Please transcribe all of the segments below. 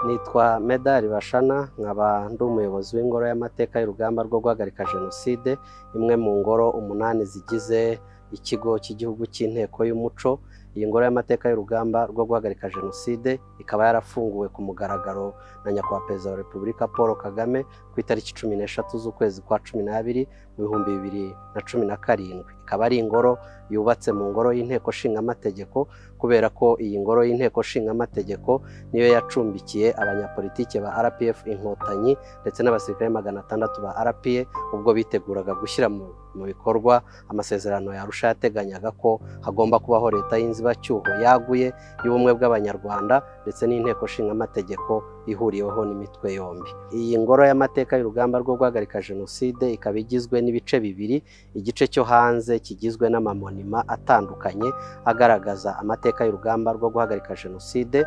Nitwa Medali Bashana, nkaba ndi umuyobozi w'ingoro y'amateka y'urugamba rwo guhagarika Jenoside, imwe mu ngoro 8 zigize ikigo cy'igihugu cy'inteko y'umuco. Iyi ngoro y'amateka y'urugamba rwo guhagarika Jenoside ikaba yarafunguwe ku mugaragaro na nyakubahwa Perezida wa Repubulika Paul Kagame ku itariki 13 z'ukwezi kwa 12 mu 2017. Ikaba ari ingoro yubatse mu ngoro y'inteko nshingamateko, kubera ko iyi ngoro y'inteko nshingamateko niyo yacumbikiye abanyapolitike ba RPF Inkotanyi ndetse n'abasirikare 600 ba RPA ubwo biteguraga gushyira mu bikorwa amasezerano ya Arusha yateganyaga ko hagomba kubaho leta y'inzibacyuho yaguye y'ubumwe bw'abanyarwanda ndetse n'inteko nshingamateko ihuriweho n'imitwe yombi. Iyi ngoro y'amateka y'urugamba rwo guhagarika Jenoside ikaba igizwe n'ibice bibiri. Igice cyo hanze kigizwe n'amamonima atandukanye agaragaza amateka y'urugamba rwo guhagarika Jenoside,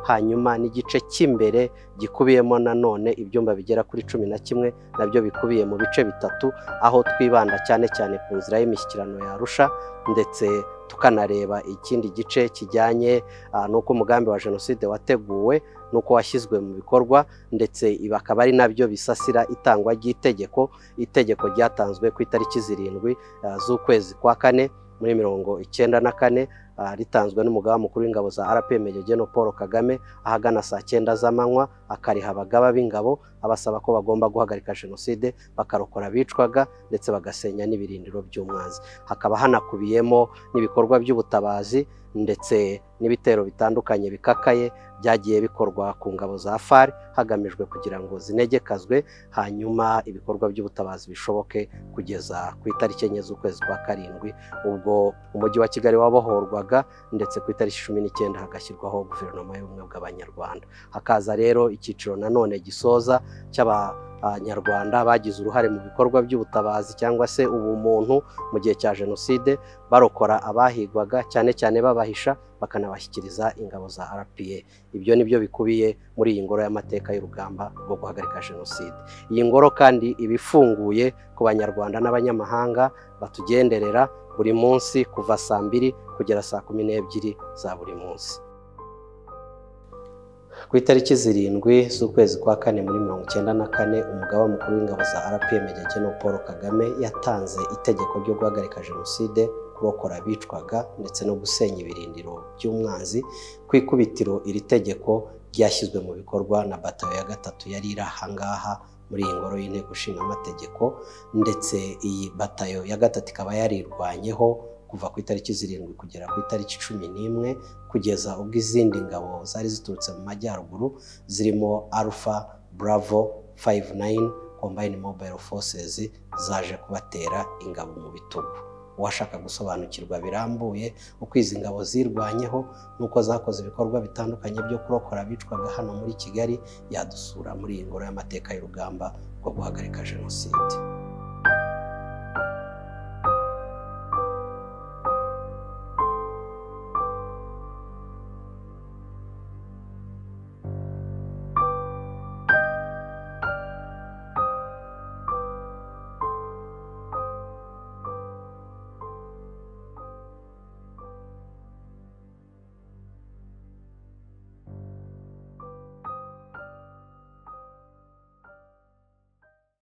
hanyuma n'igice cy'imbere gikubiyemo nanone ibyumba bigera kuri 11 nabyo bikubiye mu bice bitatu, aho twibanda cyane cyane ku nzira y'imishyikirano ya Arusha, ndetse tukanareba ikindi gice kijyanye n'uko umugambi wa Jenoside wateguwe nuko washyizwe mu bikorwa, ndetse ibakaba ari nabyo bisasira itangwa ry'itegeko ryatanzwe ku itariki 7 z'ukwezi kwa 4 muri 1994, ritanzwe n'umugaba mukuru w'ingabo za RPM Major General Paul Kagame ahagana saa 9 z'amanywa, akariha abagaba b'ingabo abasaba ko bagomba guhagarika Jenoside bakarokora bicwaga ndetse bagasenya n'ibirindiro by'umwanzi. Hakaba hanakubiyemo n'ibikorwa by'ubutabazi ndetse n'ibitero bitandukanye bikakaye byagiye bikorwa ku ngabo za FARC hagamijwe kugira ngo zinegekazwe, hanyuma ibikorwa by'ubutabazi bishoboke kugeza ku itariki 4 z'ukwezi kwa 7 ubwo umujyi wa Kigali wabohorwaga, ndetse ku itariki 19 hagashyirwaho guverinoma y'ubumwe bw'abanyarwanda. Hakaza rero icyiciro nanone gisoza cy'abanyarwanda bagize uruhare mu bikorwa by'ubutabazi cyangwa se ubumuntu mu gihe cya Jenoside, barokora abahigwaga cyane cyane babahisha bakanabashyikiriza ingabo za RPA. Ibyo nibyo bikubiye muri iyi ngoro y'amateka y'urugamba rwo guhagarika Jenoside. Iyi ngoro kandi ibifunguye ku banyarwanda n'abanyamahanga batugenderera buri munsi kuva saa 2 kugera saa 12 za buri munsi. Ku itariki 7 z'ukwezi kwa 4 muri 1994, umugaba mukuru w'ingabo za RPA Major General Paul Kagame yatanze itegeko ryo guhagarika Jenoside, kurokora abicwaga ndetse no gusenya ibirindiro by'umwanzi. Ku ikubitiro iri tegeko ryashyizwe mu bikorwa na batayo ya 3 yari iri ahangaha muri iyi ngoro y'inteko nshingamateko, ndetse iyi batayo ya 3 ikaba yarirwanyeho kuva ku itariki 7 kugera ku itariki 11 kugeza ubwo izindi ngabo zari ziturutse mu majyaruguru zirimo Alpha Bravo 59 Combined Mobile Forces zaje kubatera ingabo mu bitugu. Uwashaka gusobanukirwa birambuye uko izi ngabo zirwanyeho nuko zakoze ibikorwa bitandukanye byo kurokora abicwaga hano muri Kigali, yadusura muri iyi ngoro y'amateka y'urugamba rwo guhagarika Jenoside.